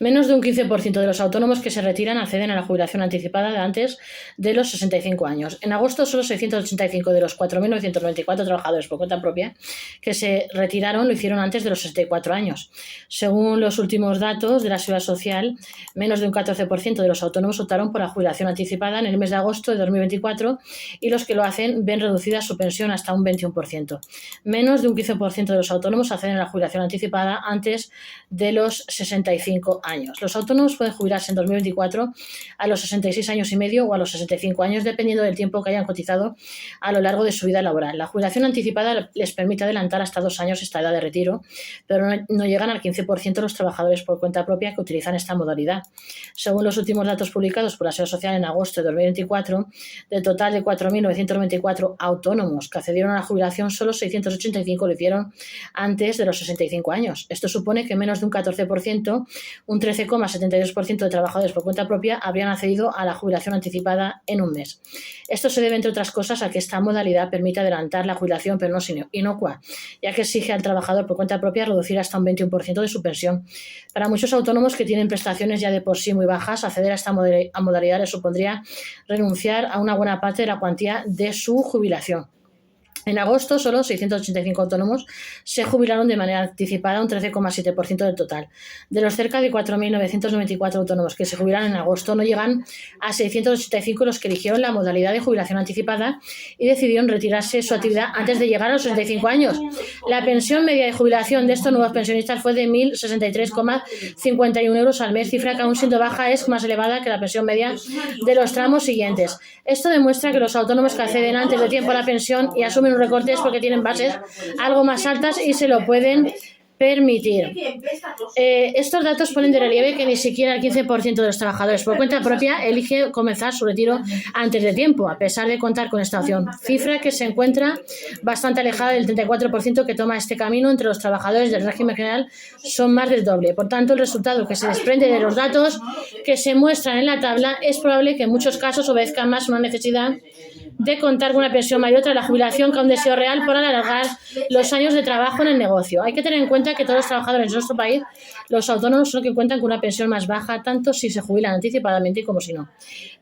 Menos de un 15% de los autónomos que se retiran acceden a la jubilación anticipada de antes de los 65 años. En agosto, solo 685 de los 4.994 trabajadores por cuenta propia que se retiraron lo hicieron antes de los 64 años. Según los últimos datos de la Seguridad Social, menos de un 14% de los autónomos optaron por la jubilación anticipada en el mes de agosto de 2024 y los que lo hacen ven reducida su pensión hasta un 21%. Menos de un 15% de los autónomos acceden a la jubilación anticipada antes de los 65 años. Los autónomos pueden jubilarse en 2024 a los 66 años y medio o a los 65 años, dependiendo del tiempo que hayan cotizado a lo largo de su vida laboral. La jubilación anticipada les permite adelantar hasta 2 años esta edad de retiro, pero no llegan al 15% de los trabajadores por cuenta propia que utilizan esta modalidad. Según los últimos datos publicados por la Seguridad Social en agosto de 2024, del total de 4.994 autónomos que accedieron a la jubilación, solo 685 lo hicieron antes de los 65 años. Esto supone que menos de un 14%, un 13,72% de trabajadores por cuenta propia habrían accedido a la jubilación anticipada en un mes. Esto se debe, entre otras cosas, a que esta modalidad permite adelantar la jubilación, pero no es inocua, ya que exige al trabajador por cuenta propia reducir hasta un 21% de su pensión. Para muchos autónomos que tienen prestaciones ya de por sí muy bajas, acceder a esta modalidad les supondría renunciar a una buena parte de la cuantía de su jubilación. En agosto, solo 685 autónomos se jubilaron de manera anticipada, un 13,7% del total. De los cerca de 4.994 autónomos que se jubilaron en agosto, no llegan a 685 los que eligieron la modalidad de jubilación anticipada y decidieron retirarse su actividad antes de llegar a los 65 años. La pensión media de jubilación de estos nuevos pensionistas fue de 1.063,51 euros al mes, cifra que aún siendo baja es más elevada que la pensión media de los tramos siguientes. Esto demuestra que los autónomos que acceden antes de tiempo a la pensión y asumen un recorte es porque tienen bases algo más altas y se lo pueden permitir. Estos datos ponen de relieve que ni siquiera el 15% de los trabajadores por cuenta propia elige comenzar su retiro antes de tiempo, a pesar de contar con esta opción, cifra que se encuentra bastante alejada del 34% que toma este camino. Entre los trabajadores del régimen general son más del doble. Por tanto, el resultado que se desprende de los datos que se muestran en la tabla es probable que en muchos casos obedezca más una necesidad de contar con una pensión mayor tras la jubilación que un deseo real por alargar los años de trabajo en el negocio. Hay que tener en cuenta que todos los trabajadores de nuestro país, los autónomos, son los que cuentan con una pensión más baja, tanto si se jubilan anticipadamente como si no.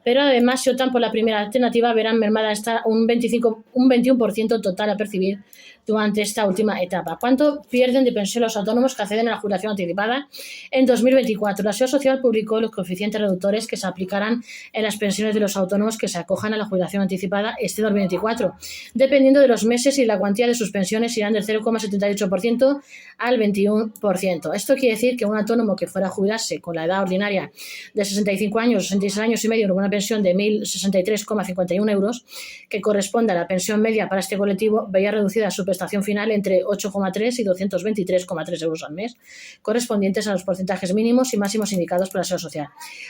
Pero además, si optan por la primera alternativa, verán mermada hasta un 21% total a percibir durante esta última etapa. ¿Cuánto pierden de pensión los autónomos que acceden a la jubilación anticipada? En 2024, la Seguridad Social publicó los coeficientes reductores que se aplicarán en las pensiones de los autónomos que se acojan a la jubilación anticipada este 2024. Dependiendo de los meses y la cuantía de sus pensiones, irán del 0,78% al 21%. Esto quiere decir que un autónomo que fuera a jubilarse con la edad ordinaria de 65 años, 66 años y medio, con una pensión de 1.063,51 euros, que corresponde a la pensión media para este colectivo, veía reducida su prestación final entre 8,3 y 223,3 euros al mes, correspondientes a los porcentajes mínimos y máximos indicados por la Seguridad Social.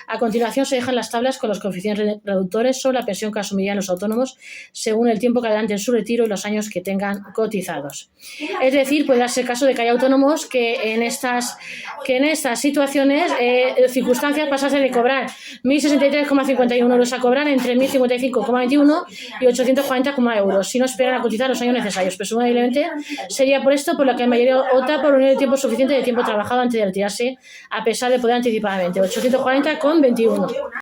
A continuación se dejan las tablas con los coeficientes reductores sobre la pensión que asumirían los autónomos según el tiempo que adelanten su retiro y los años que tengan cotizados. Es decir, puede darse el caso de que haya autónomos que en estas situaciones, circunstancias, pasasen de cobrar 1.063,51 euros a cobrar entre 1.055,21 y 840 euros, si no esperan a cotizar los años necesarios. Presumiblemente sería por esto por lo que la mayoría opta por unir el tiempo suficiente de tiempo trabajado antes de retirarse, a pesar de poder anticipadamente, 840,21.